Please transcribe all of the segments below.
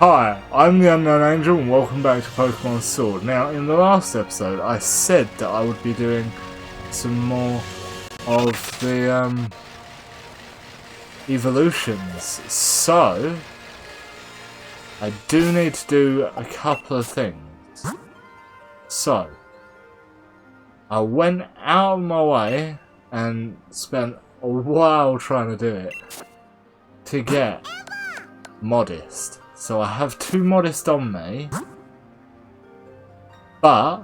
Hi, I'm the Unknown Angel and welcome back to Pokemon Sword. Now, in the last episode, I said that I would be doing some more of the evolutions. So, I do need to do a couple of things. So, I went out of my way and spent a while trying to do it to get Modest. So I have 2 Modest on me, but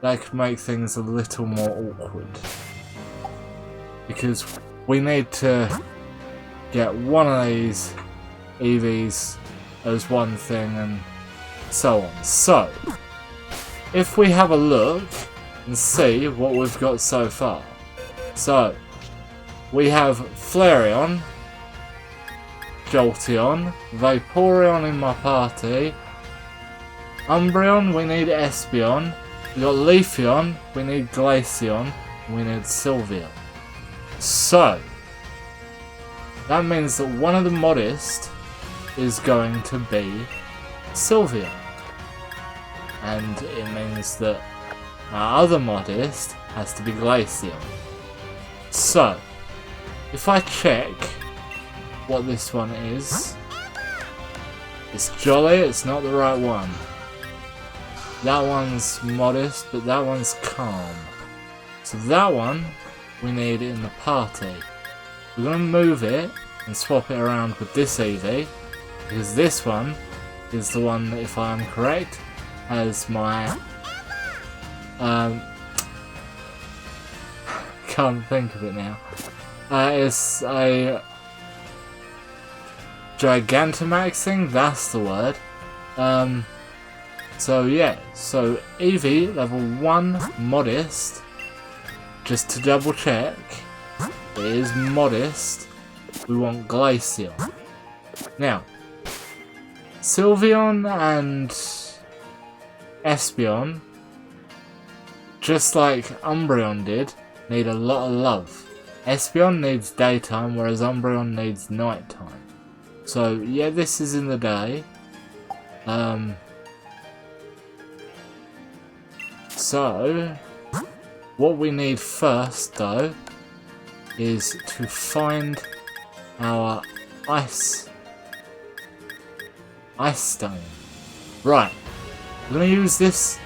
that could make things a little more awkward. Because we need to get one of these Eevees as one thing and so on. So, if we have a look and see what we've got so far. So, we have Flareon, Jolteon, Vaporeon in my party, Umbreon, we need Espeon, we got Leafeon, we need Glaceon, we need Sylveon. So, that means that one of the Modest is going to be Sylveon. And it means that our other Modest has to be Glaceon. So, if I check what this one is, it's Jolly, it's not the right one. That one's Modest, but that one's Calm. So that one we need in the party. We're going to move it and swap it around with this Eevee, because this one is the one that, if I'm correct, has my can't think of it now. It's a Gigantamax thing, that's the word. So yeah, so Eevee level 1 Modest, just to double check, it is Modest, we want Glaceon. Now, Sylveon and Espeon, just like Umbreon did, need a lot of love. Espeon needs daytime, whereas Umbreon needs nighttime. So, yeah, this is in the day. So, what we need first, though, is to find our Ice Stone. Right, we're going to use this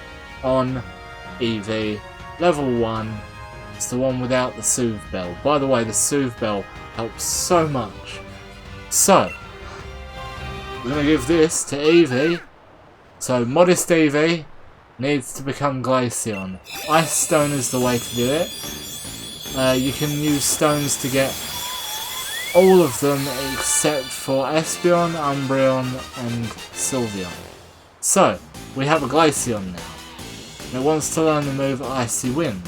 on Eevee, level 1. It's the one without the Soothe Bell. By the way, the Soothe Bell helps so much. So, we're going to give this to Eevee. So, Modest Eevee needs to become Glaceon. Ice Stone is the way to do it. You can use stones to get all of them except for Espeon, Umbreon and Sylveon. So, we have a Glaceon now. And it wants to learn the move Icy Wind.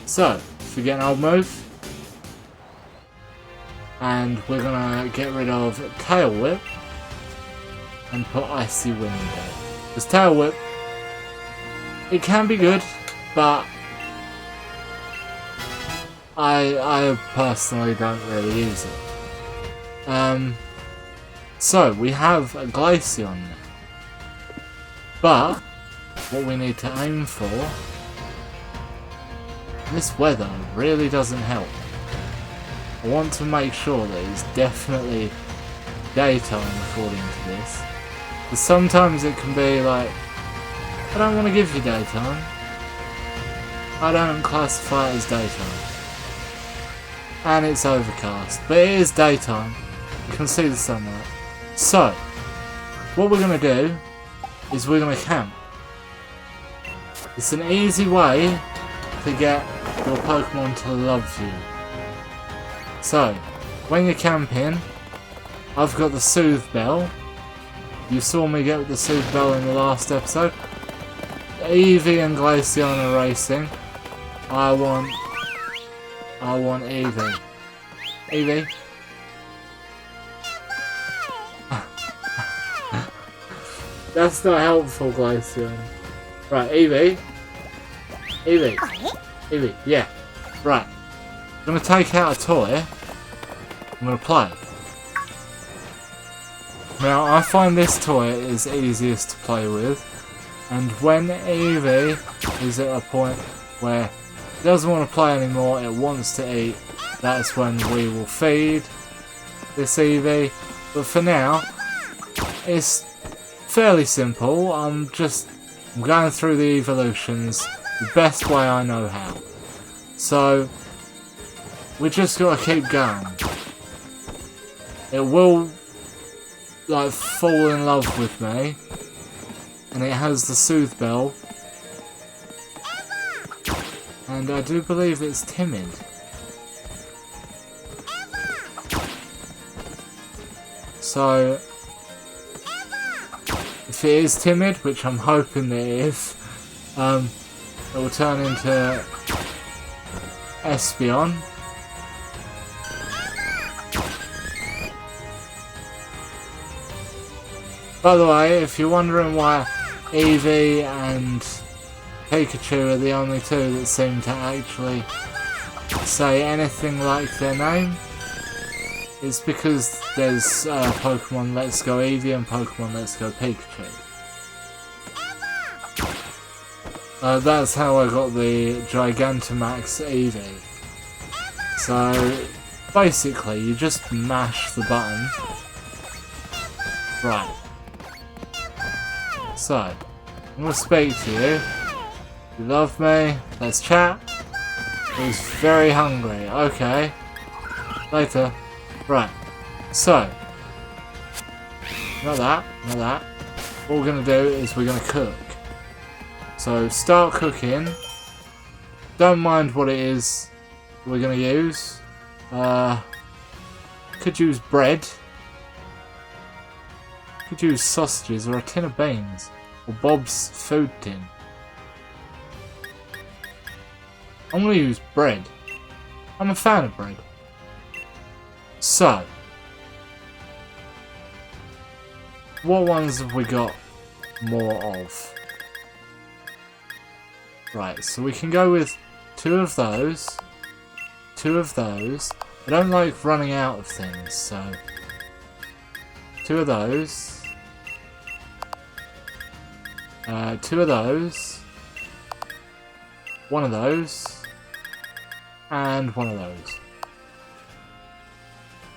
So, forget an old move. And we're going to get rid of Tail Whip and put Icy Wind there. Because Tail Whip, it can be good, but I personally don't really use it. So, we have a Glaceon now. But, what we need to aim for, this weather really doesn't help. I want to make sure that it's definitely daytime according to this. Because sometimes it can be like, I don't want to give you daytime. I don't classify it as daytime. And it's overcast. But it is daytime. You can see the sunlight. So, what we're going to do is we're going to camp. It's an easy way to get your Pokemon to love you. So, when you're camping, I've got the Soothe Bell. You saw me get the Soothe Bell in the last episode. Eevee and Glaceon are racing. I want Eevee. Eevee. That's not helpful, Glaceon. Right, Eevee. Eevee. Eevee, yeah. Right. I'm going to take out a toy. I'm going to play. Now, I find this toy is easiest to play with, and when Eevee is at a point where it doesn't want to play anymore, it wants to eat, that's when we will feed this Eevee. But for now, it's fairly simple. I'm going through the evolutions the best way I know how. So, we just gotta keep going. It will, like, fall in love with me. And it has the soothe bell. And I do believe it's timid. So, if it is timid, which I'm hoping it is, it will turn into Espeon. By the way, if you're wondering why Eevee and Pikachu are the only two that seem to actually say anything like their name, it's because there's Pokemon Let's Go Eevee and Pokemon Let's Go Pikachu. That's how I got the Gigantamax Eevee. So, basically, you just mash the button. Right. So, I'm gonna speak to you. You love me? Let's chat. He's very hungry. Okay. Later. Right. So, not that. What we're gonna do is we're gonna cook. So, start cooking. Don't mind what it is we're gonna use. Could use bread. Could use sausages or a tin of beans. Or Bob's food tin. I'm gonna use bread. I'm a fan of bread. So, what ones have we got more of? Right, so we can go with 2 of those. 2 of those. I don't like running out of things, so 2 of those. 2 of those. 1 of those. And 1 of those.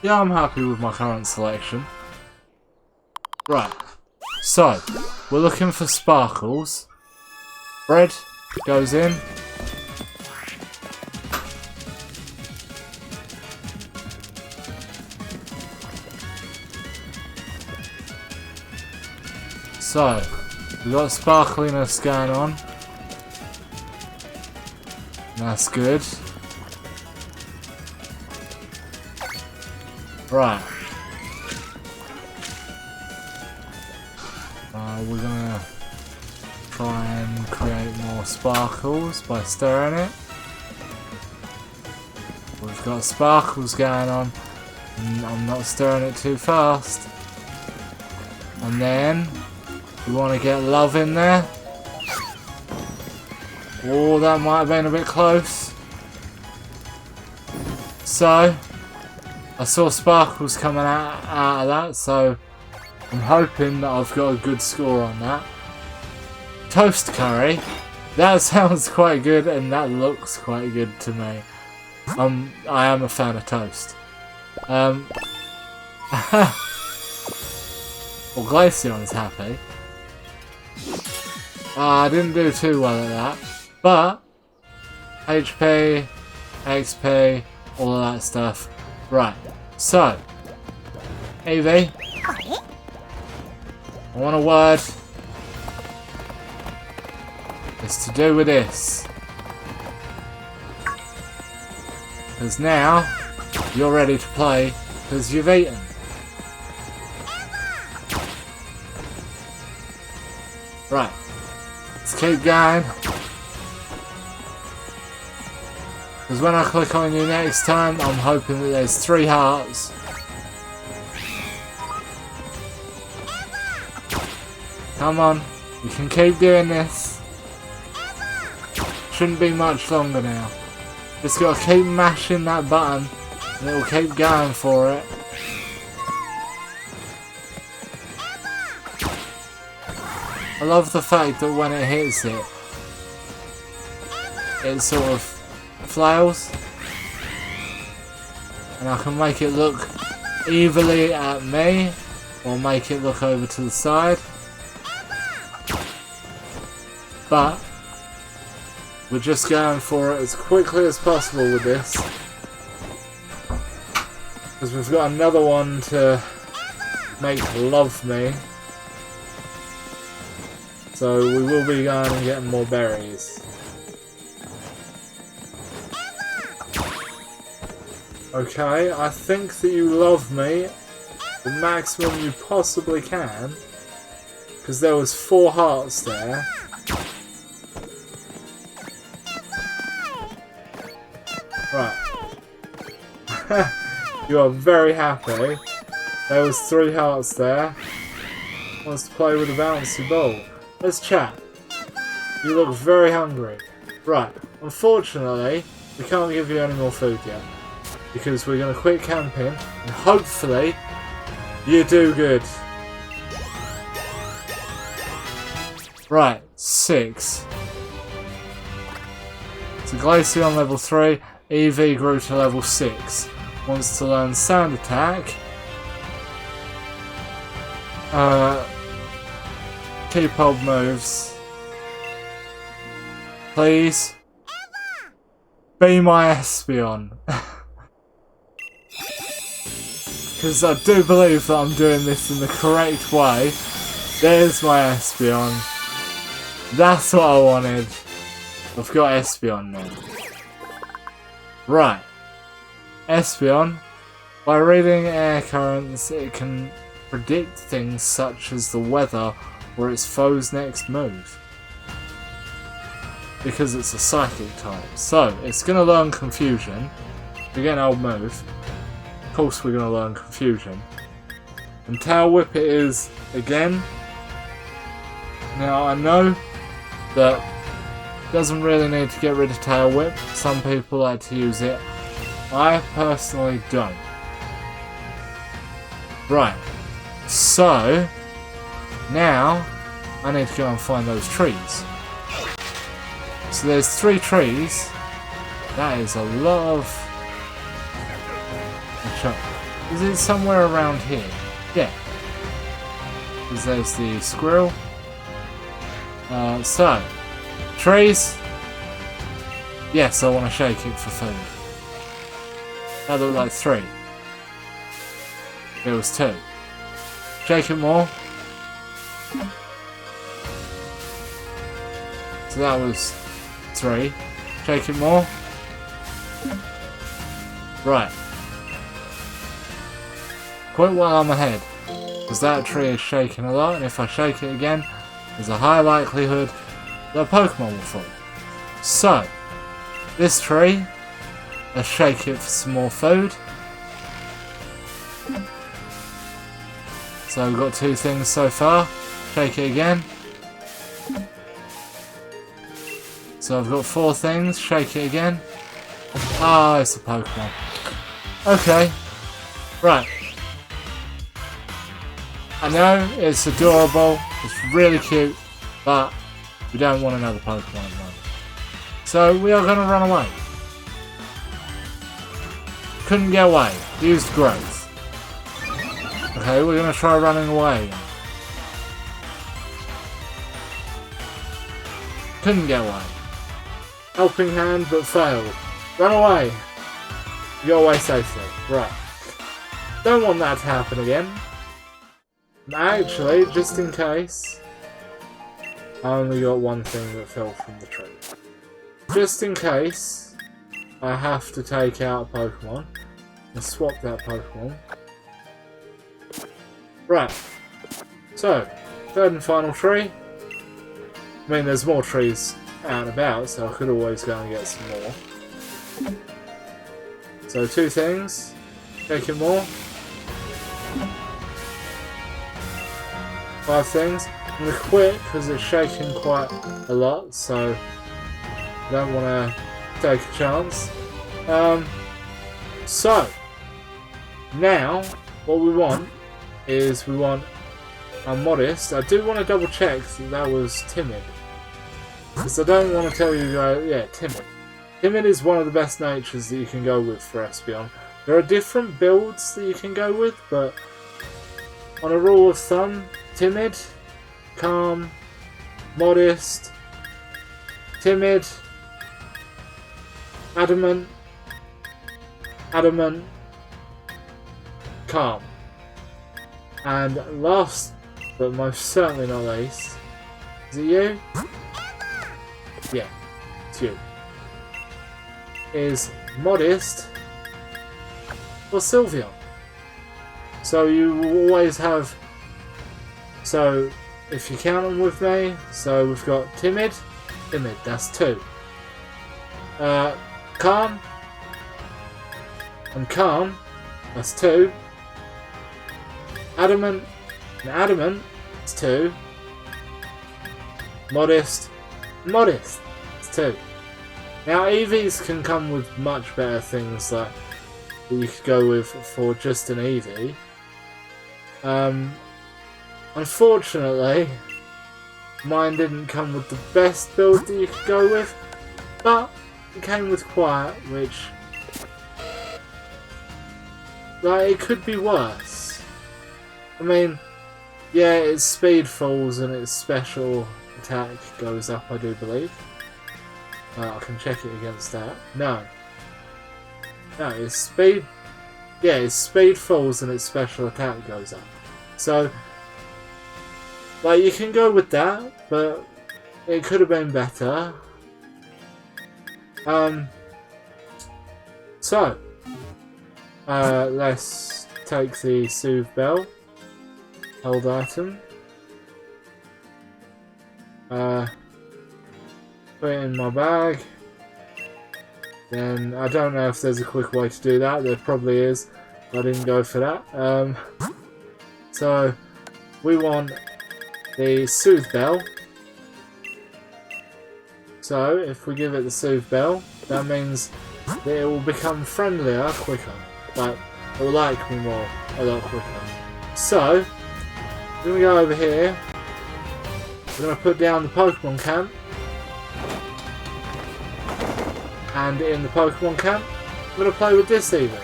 Yeah, I'm happy with my current selection. Right. So, we're looking for sparkles. Bread goes in. So, we've got sparkliness going on. That's good. Right. We're gonna try and create more sparkles by stirring it. We've got sparkles going on. I'm not stirring it too fast. And then we want to get love in there. Oh, that might have been a bit close. So, I saw sparkles coming out of that, so I'm hoping that I've got a good score on that. Toast curry. That sounds quite good and that looks quite good to me. I am a fan of toast. Well, Glaceon's happy. I didn't do too well at that, but HP, XP, all of that stuff. Right, so Eevee, I want a word. It's to do with this. Because now you're ready to play because you've eaten. Right, let's keep going. Because when I click on you next time, I'm hoping that there's 3 hearts. Come on, you can keep doing this. Shouldn't be much longer now. Just gotta keep mashing that button and it will keep going for it. I love the fact that when it hits it, it sort of flails. And I can make it look evilly at me, or make it look over to the side. But we're just going for it as quickly as possible with this, because we've got another one to make love me. So we will be going and getting more berries. Okay, I think that you love me the maximum you possibly can, because there was 4 hearts there. Right. You are very happy. There was 3 hearts there. Wants to play with a bouncy ball. Let's chat. You look very hungry. Right. Unfortunately, we can't give you any more food yet, because we're going to quit camping, and hopefully you do good. Right, 6. So Glaceon level 3, Eevee grew to level 6. Wants to learn Sound Attack. Keep old moves. Please. Be my Espeon. Because I do believe that I'm doing this in the correct way. There's my Espeon. That's what I wanted. I've got Espeon now. Right. Espeon. By reading air currents, it can predict things such as the weather or its foe's next move, because it's a psychic type. So, it's going to learn Confusion. Again, old move. Of course we're going to learn Confusion. And Tail Whip it is again. Now, I know that it doesn't really need to get rid of Tail Whip. Some people like to use it. I personally don't. Right. So, now, I need to go and find those trees. So there's 3 trees. That is a lot of... Is it somewhere around here? Yeah. Because there's the squirrel. So, trees. Yes, I want to shake it for food. That looked like 3. It was 2. Shake it more. So that was 3. Shake it more. Right. Quit while I'm ahead, because that tree is shaking a lot, and if I shake it again, there's a high likelihood that a Pokemon will fall. So, this tree, let's shake it for some more food. So we've got 2 things so far. Shake it again. So I've got 4 things. Shake it again. Ah, it's a Pokemon. Okay. Right. I know it's adorable. It's really cute. But we don't want another Pokemon at the moment. So we are going to run away. Couldn't get away. Used growth. Okay, we're going to try running away. Couldn't get away. Helping hand, but failed. Run away. You got away safely. Right. Don't want that to happen again. Actually, just in case, I only got 1 thing that fell from the tree. Just in case I have to take out a Pokemon and swap that Pokemon. Right. So, 3rd and final tree. I mean, there's more trees out and about, so I could always go and get some more. So 2 things. Take it more. 5 things. I'm going to quit because it's shaking quite a lot, so I don't want to take a chance. So, now what we want is we want and modest. I do want to double check that was timid. Because I don't want to tell you guys, yeah, timid. Timid is one of the best natures that you can go with for Espeon. There are different builds that you can go with, but on a rule of thumb, timid, calm, modest, timid, adamant, calm. And last, but most certainly not least, is it you? Yeah, it's you. Is modest or Sylveon. So you will always have, so if you count them with me, so we've got timid, that's 2. Calm, and calm, that's 2. Adamant, and adamant, that's 2. Modest, that's 2. Now Eevees can come with much better things that you could go with for just an Eevee. Unfortunately, mine didn't come with the best build that you could go with, but it came with Quiet, which, like, it could be worse. I mean, yeah, its speed falls and its special attack goes up, I do believe. I can check it against that. No, its speed, yeah, its speed falls and its special attack goes up. So, like, you can go with that, but it could have been better. So, let's take the Soothe Bell, hold item, put it in my bag. Then I don't know if there's a quick way to do that. There probably is. I didn't go for that. So we want the Soothe Bell. So if we give it the Soothe Bell, that means that it will become friendlier quicker. Like, it will like me more a lot quicker. So we're gonna go over here. We're gonna put down the Pokemon camp. And in the Pokemon camp, I'm going to play with this even.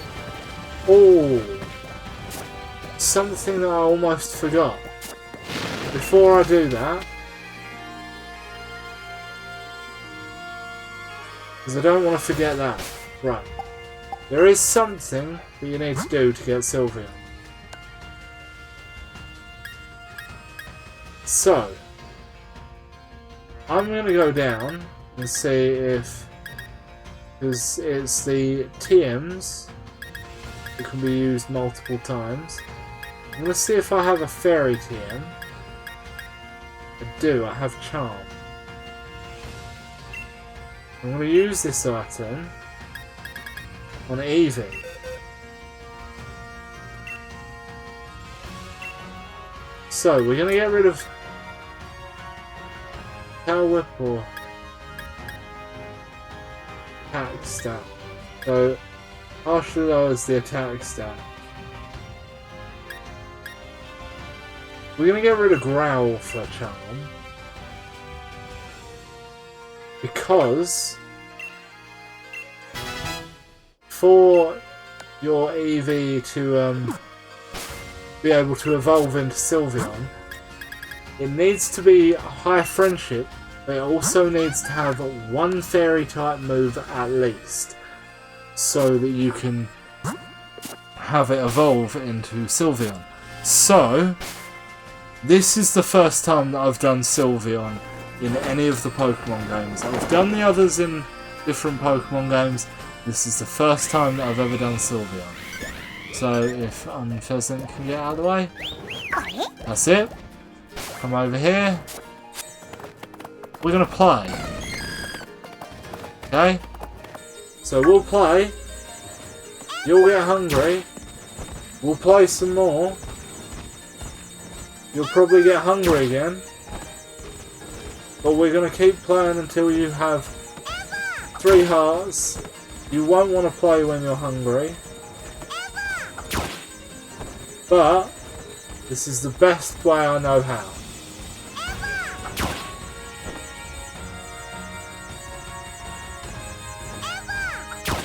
Oh, something that I almost forgot. Before I do that, because I don't want to forget that. Right, there is something that you need to do to get Sylveon. So, I'm going to go down and see if, because it's the TMs that can be used multiple times. I'm going to see if I have a Fairy TM. I do, I have Charm. I'm going to use this item on Eevee. So, we're going to get rid of Tail Whip or attack stat. So, partially lowers the attack stat. We're going to get rid of Growl for Charm. Because for your Eevee to be able to evolve into Sylveon, it needs to be high friendship, but it also needs to have one fairy type move at least, so that you can have it evolve into Sylveon. So, this is the first time that I've done Sylveon in any of the Pokemon games. I've done the others in different Pokemon games. This is the first time that I've ever done Sylveon. So if Unpheasant can get out of the way. That's it. Come over here. We're going to play. Okay? So we'll play. You'll get hungry. We'll play some more. You'll probably get hungry again. But we're going to keep playing until you have 3 hearts. You won't want to play when you're hungry. But This is the best way I know how.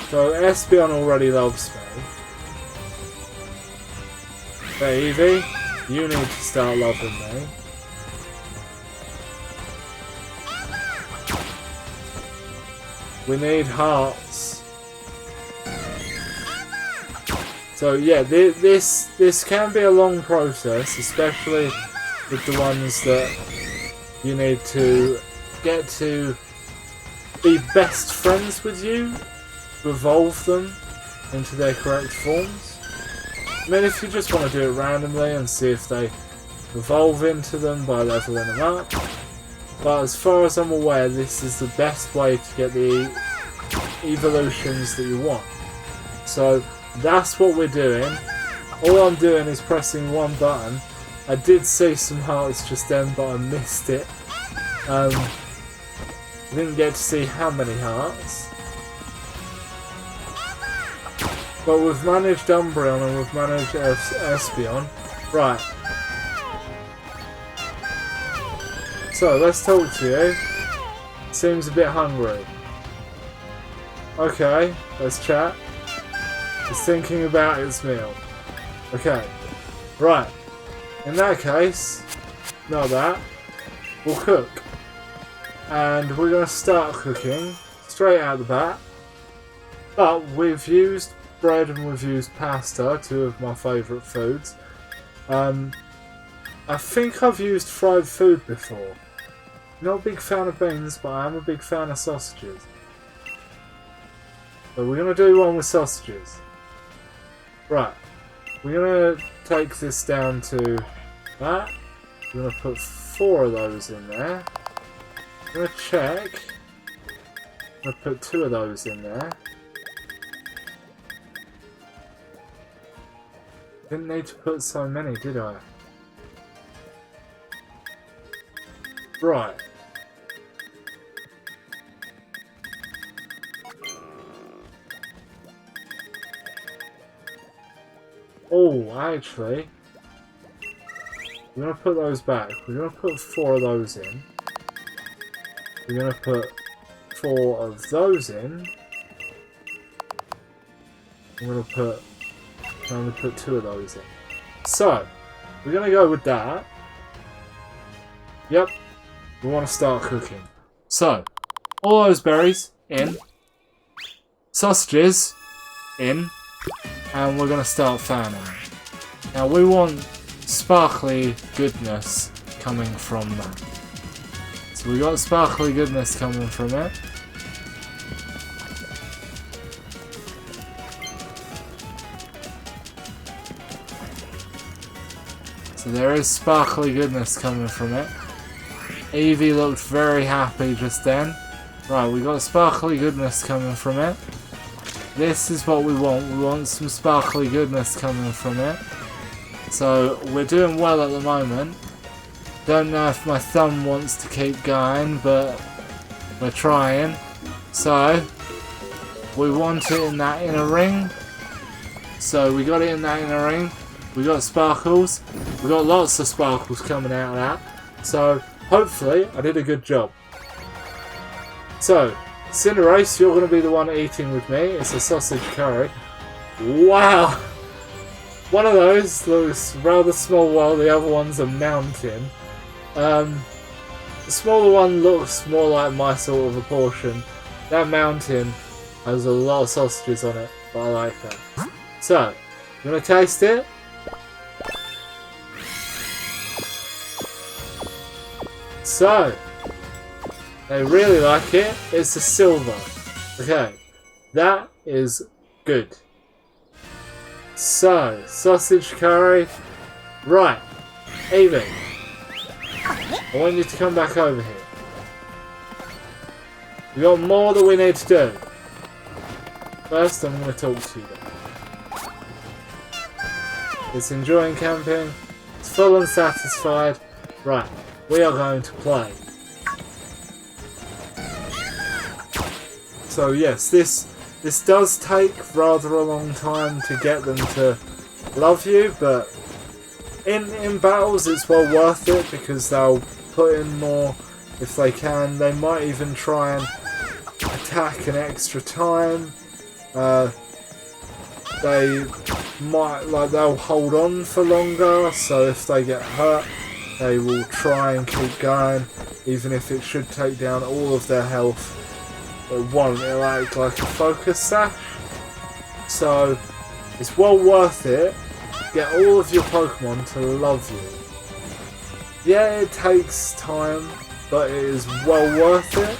So Espeon already loves me. But Eevee, you need to start loving me. We need hearts. So yeah, this can be a long process, especially with the ones that you need to get to be best friends with you, to evolve them into their correct forms. I mean, if you just want to do it randomly and see if they evolve into them by leveling them up. But as far as I'm aware, this is the best way to get the evolutions that you want. So that's what we're doing. All I'm doing is pressing one button. I did see some hearts just then, but I missed it. Didn't get to see how many hearts. But we've managed Umbreon and we've managed Espeon. Right. So, let's talk to you. Seems a bit hungry. Okay, let's chat. It's thinking about its meal. Okay. Right. In that case, not that. We'll cook. And we're going to start cooking straight out the bat. But we've used bread and we've used pasta, two of my favourite foods. I think I've used fried food before. Not a big fan of beans, but I am a big fan of sausages. So we're going to do one with sausages. Right. We're going to take this down to that. We're going to put 4 of those in there. I'm going to check. I'm going to put 2 of those in there. Didn't need to put so many, did I? Right. Oh, actually, we're going to put those back. We're going to put 4 of those in. We're going to put 4 of those in. I'm going to put 2 of those in. So, we're going to go with that. Yep, we want to start cooking. So, all those berries in. Sausages in. And we're going to start fanning. Now we want sparkly goodness coming from that. So we got sparkly goodness coming from it. So there is sparkly goodness coming from it. Eevee looked very happy just then. Right, we got sparkly goodness coming from it. This is what we want. We want some sparkly goodness coming from it. So we're doing well at the moment. Don't know if my thumb wants to keep going, but we're trying. So we want it in that inner ring. So we got it in that inner ring. We got sparkles. We got lots of sparkles coming out of that. So hopefully I did a good job. So Cinderace, you're going to be the one eating with me. It's a sausage curry. Wow! One of those looks rather small while the other one's a mountain. The smaller one looks more like my sort of a portion. That mountain has a lot of sausages on it, but I like that. So, you want to taste it? So, they really like it. It's a silver. Okay, that is good. So, sausage curry. Right, Eevee, I want you to come back over here. We got more that we need to do. First, I'm going to talk to you. It's enjoying camping. It's full and satisfied. Right, we are going to play. So yes, this does take rather a long time to get them to love you, but In battles, it's well worth it because they'll put in more if they can. They might even try and attack an extra time. They might, they'll hold on for longer, so if they get hurt, they will try and keep going, even if it should take down all of their health. It won't. It'll act like a focus sash. So it's well worth it. Get all of your Pokemon to love you. Yeah, it takes time, but it is well worth it.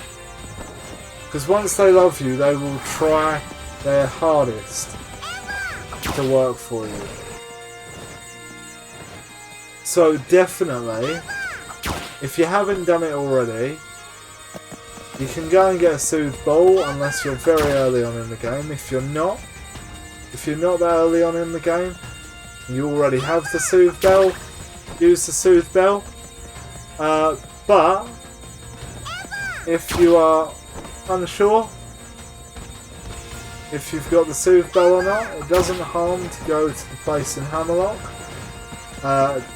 Because once they love you, they will try their hardest to work for you. So definitely, if you haven't done it already, you can go and get a Soothe Ball unless you're very early on in the game. If you're not that early on in the game, you already have the Soothe Bell, use the Soothe Bell. But if you are unsure if you've got the Soothe Bell or not, it doesn't harm to go to the place in Hammerlock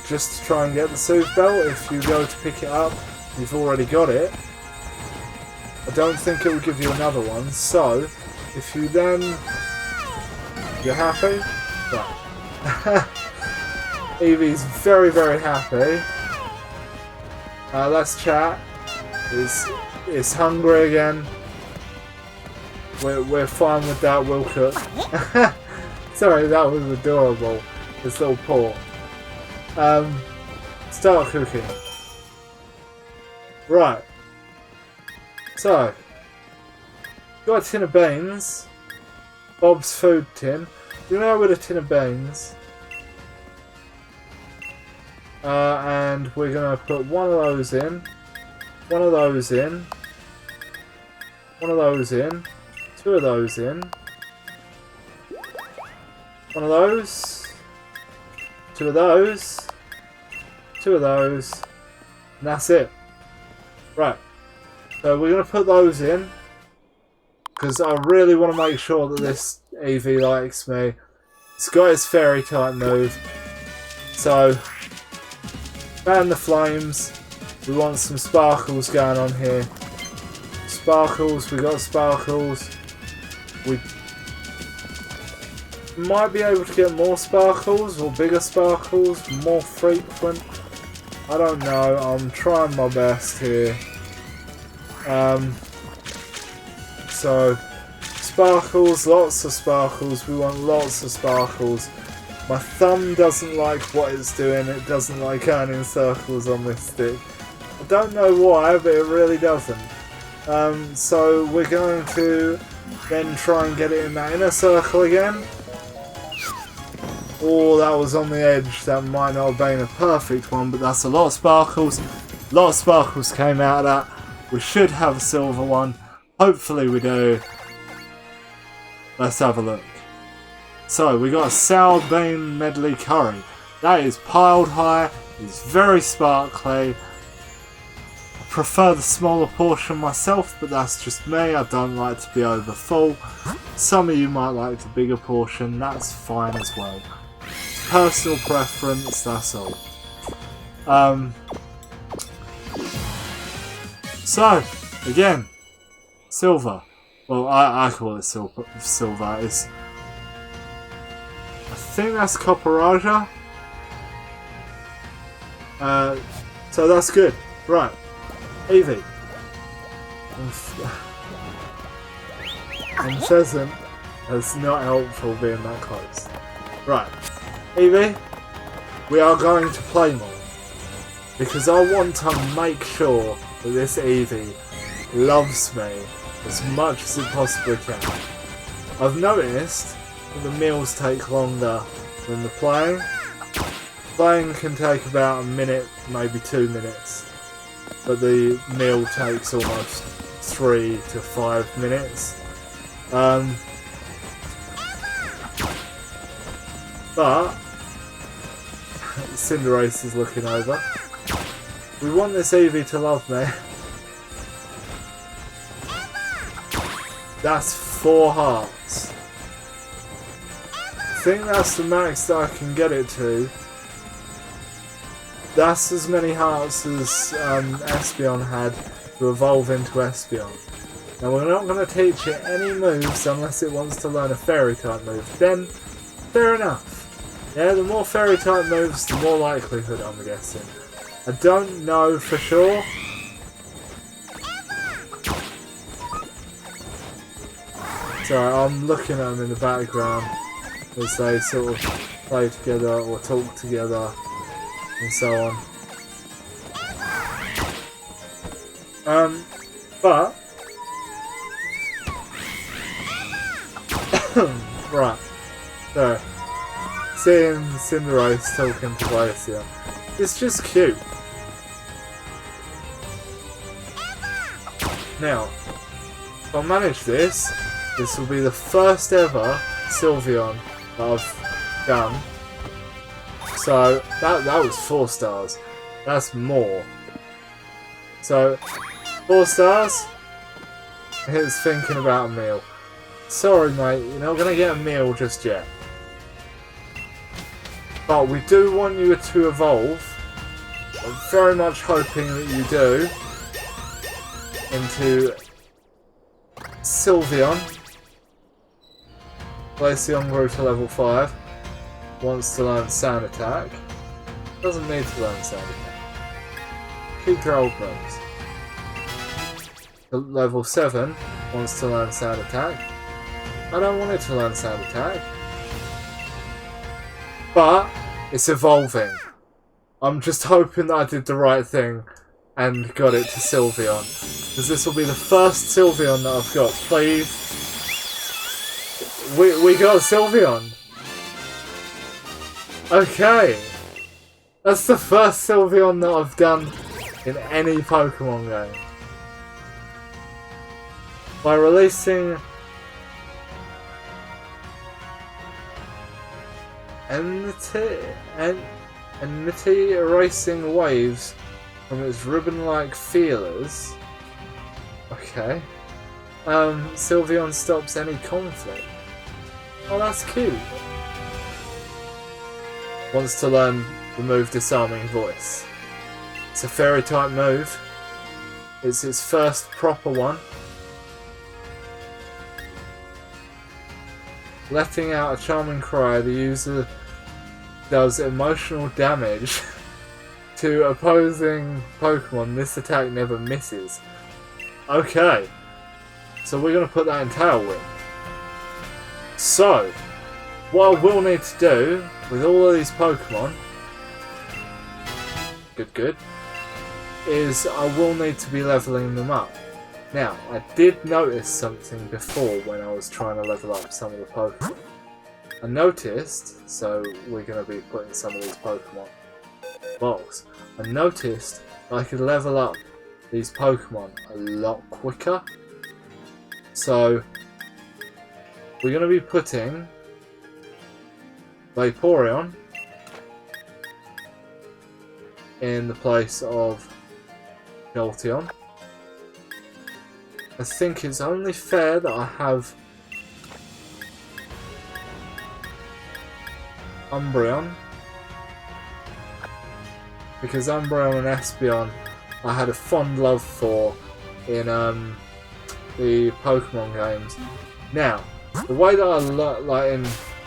just to try and get the Soothe Bell. If you go to pick it up, you've already got it. I don't think it will give you another one, so if you then... You're happy? Right. Eevee's very, very happy. Let's chat. Is hungry again. We're fine with that, we'll cook. Sorry, that was adorable. This little paw. Start cooking. Right. So, got a tin of beans. Bob's food tin. You know, with a tin of beans. And we're going to put one of those in. One of those in. One of those in. Two of those in. One of those. Two of those. Two of those. And that's it. Right. So we're going to put those in. Because I really want to make sure that this Eevee likes me. It's got its fairy type move. So, fan the flames. We want some sparkles going on here. Sparkles, we got sparkles. We might be able to get more sparkles or bigger sparkles, more frequent. I don't know, I'm trying my best here. So, sparkles, lots of sparkles, we want lots of sparkles. My thumb doesn't like what it's doing, it doesn't like turning circles on this stick. I don't know why, but it really doesn't. So we're going to then try and get it in that inner circle again. Oh, that was on the edge, that might not have been a perfect one, but that's a lot of sparkles. A lot of sparkles came out of that. We should have a silver one. Hopefully we do. Let's have a look. So, we got a sour bean medley curry. That is piled high, it's very sparkly. I prefer the smaller portion myself, but that's just me. I don't like to be over full. Some of you might like the bigger portion, that's fine as well. Personal preference, that's all. So, again, silver. Well, I call it silver. It's, I think that's Copperaja. So that's good. Right. Eevee. And Pheasant. That's not helpful being that close. Right. Eevee. We are going to play more. Because I want to make sure that this Eevee loves me as much as it possibly can. I've noticed that the meals take longer than the playing. Playing can take about a minute, maybe 2 minutes, but the meal takes almost 3 to 5 minutes. But Cinderace is looking over. We want this Eevee to love me. That's 4 hearts. I think that's the max that I can get it to That's as many hearts as Espeon had to evolve into Espeon. Now we're not going to teach it any moves unless it wants to learn a fairy type move. Then, fair enough. Yeah, the more fairy type moves, the more likelihood, I'm guessing. I don't know for sure. So I'm looking at them in the background as they sort of play together or talk together and so on. But right, so seeing Cinderace talking to Glacier, it's just cute. Now, if I manage this, this will be the first ever Sylveon that I've done. So that was 4 stars. That's more. So 4 stars. It's thinking about a meal. Sorry mate, you're not going to get a meal just yet. But we do want you to evolve. I'm very much hoping that you do. Into Sylveon. Glaceon grew to level 5. Wants to learn Sound Attack. Doesn't need to learn Sound Attack. Keep your old moves. Level 7 wants to learn Sound Attack. I don't want it to learn Sound Attack. But it's evolving. I'm just hoping that I did the right thing and got it to Sylveon. Because this will be the first Sylveon that I've got. Please. We got Sylveon. Okay. That's the first Sylveon that I've done in any Pokemon game. By releasing Enmity erasing waves from its ribbon-like feelers. Okay. Sylveon stops any conflict. Oh, that's cute. Wants to learn the move Disarming Voice. It's a fairy type move. It's its first proper one. Letting out a charming cry, the user does emotional damage to opposing Pokemon. This attack never misses. Okay. So we're going to put that in Tailwind. So, what I will need to do with all of these Pokemon, good, is I will need to be leveling them up. Now, I did notice something before when I was trying to level up some of the Pokemon. I noticed, so we're going to be putting some of these Pokemon in the box. I noticed I could level up these Pokemon a lot quicker. So, we're going to be putting Vaporeon in the place of Jolteon. I think it's only fair that I have Umbreon, because Umbreon and Espeon I had a fond love for in the Pokemon games. Now, the way that I like in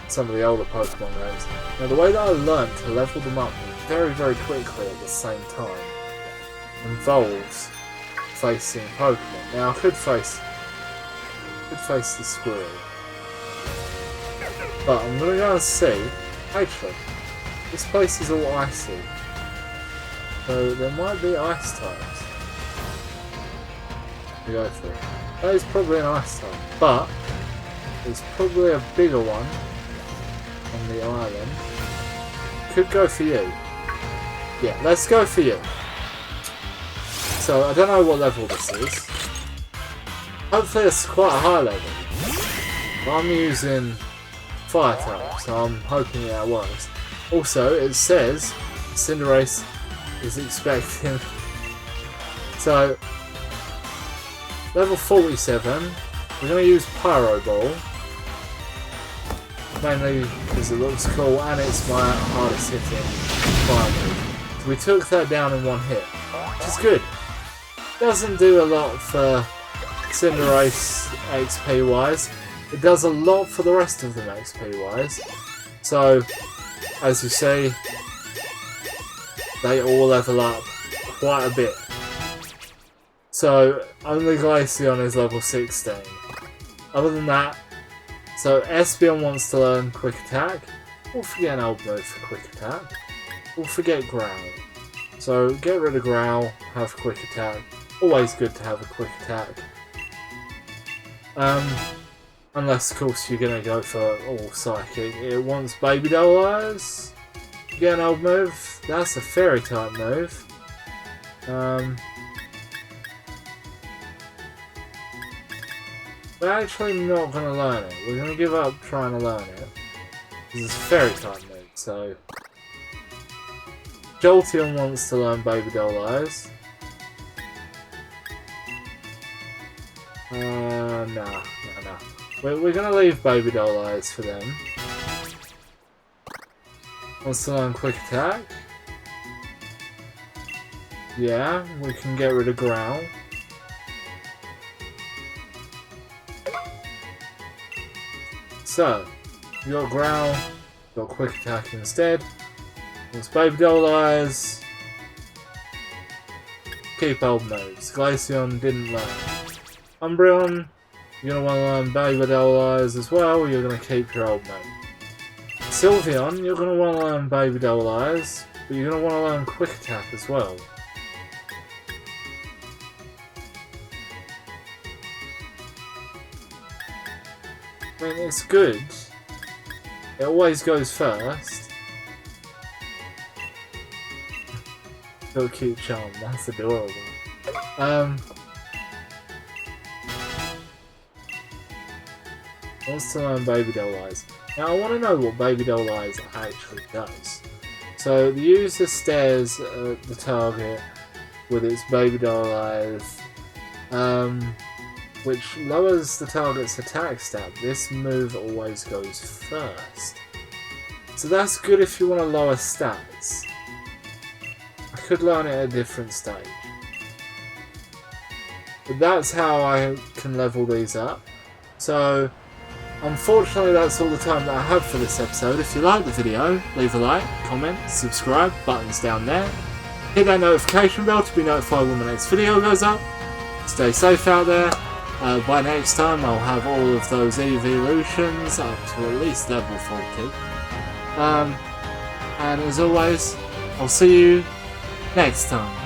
some of the older Pokemon games, now the way that I learned to level them up very, very quickly at the same time involves facing Pokemon. Now I could face the Squirrel, but I'm gonna go and see. Actually, this place is all icy, so there might be ice types to go through. That is probably an ice type, but there's probably a bigger one on the island. Could go for you. Yeah, let's go for you. So I don't know what level this is. Hopefully it's quite a high level. But I'm using fire type, so I'm hoping that works. Also, it says Cinderace is expecting. So level 47, we're going to use Pyro Ball. Mainly because it looks cool and it's my hardest hitting fire move. We took that down in one hit, which is good. Doesn't do a lot for Cinderace XP wise. It does a lot for the rest of them XP wise. So, as you see, they all level up quite a bit. So, only Glaceon is level 16. Other than that, so Espeon wants to learn Quick Attack. We'll forget an old move for Quick Attack. We'll forget Growl. So, get rid of Growl, have Quick Attack. Always good to have a Quick Attack. Unless, of course, you're going to go for all Psychic. It wants Baby Doll Eyes. Get an old move. That's a Fairy type move. We're actually not going to learn it. We're going to give up trying to learn it. This is a Fairy type move, so... Jolteon wants to learn Baby Doll Eyes. Nah. We're going to leave Baby Doll Eyes for them. Wants to learn Quick Attack. Yeah, we can get rid of Growl. So, you got Growl, got Quick Attack instead. Wants Baby Doll Eyes. Keep old moves. Glaceon didn't learn. Umbreon, you're going to want to learn Baby Doll Eyes as well, or you're going to keep your old move. Sylveon, you're going to want to learn Baby Doll Eyes, but you're going to want to learn Quick Attack as well. I mean, it's good. It always goes first. So cute charm, that's adorable. Wants to learn Baby Doll Eyes. Now I want to know what Baby Doll Eyes actually does. So the user stares at the target with its Baby Doll Eyes, which lowers the target's attack stat. This move always goes first. So that's good if you want to lower stats. I could learn it at a different stage. But that's how I can level these up. So, unfortunately that's all the time that I have for this episode. If you liked the video, leave a like, comment, subscribe, buttons down there. Hit that notification bell to be notified when my next video goes up. Stay safe out there. By next time I'll have all of those Eeveelutions up to at least level 40. And as always, I'll see you next time.